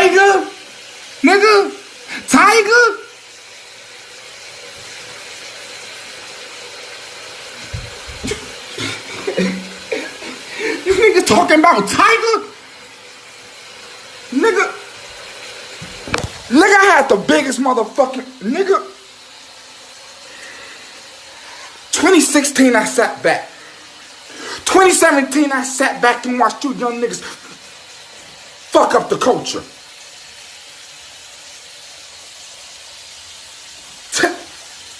Tiger, nigga, Tiger. You niggas talking about Tiger? Nigga, I had the biggest motherfucking, nigga. 2016, I sat back. 2017, I sat back and watched you young niggas fuck up the culture.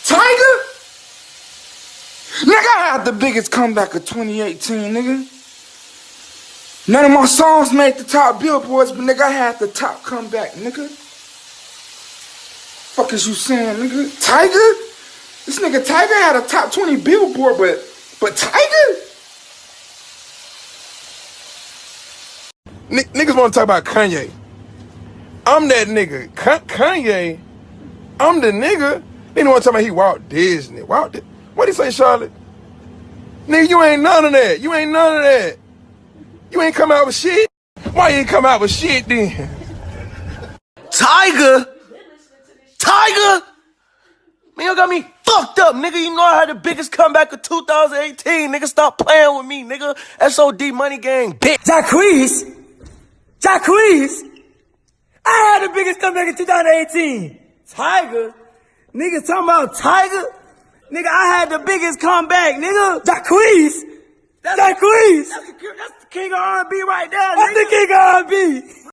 Tiger? Nigga, I had the biggest comeback of 2018, nigga. None of my songs made the top billboards, but nigga, I had the top comeback, nigga. Fuck is you saying, nigga? Tiger? This nigga Tiger had a top 20 billboard, but Tiger? Niggas want to talk about Kanye. I'm that nigga. Kanye, I'm the nigga. They don't want to talk about he Walt Disney. What'd he say, Charlotte? Nigga, you ain't none of that. You ain't none of that. You ain't come out with shit. Why you ain't come out with shit then? Tiger? Man, you got me fucked up, nigga. You know I had the biggest comeback of 2018. Nigga, stop playing with me, nigga. SOD Money Gang, bitch. Jacquees, I had the biggest comeback in 2018. Tiger? Niggas talking about Tiger? Nigga, I had the biggest comeback, nigga. Jacquees? That's the king of R&B right there, nigga. That's the king of R&B.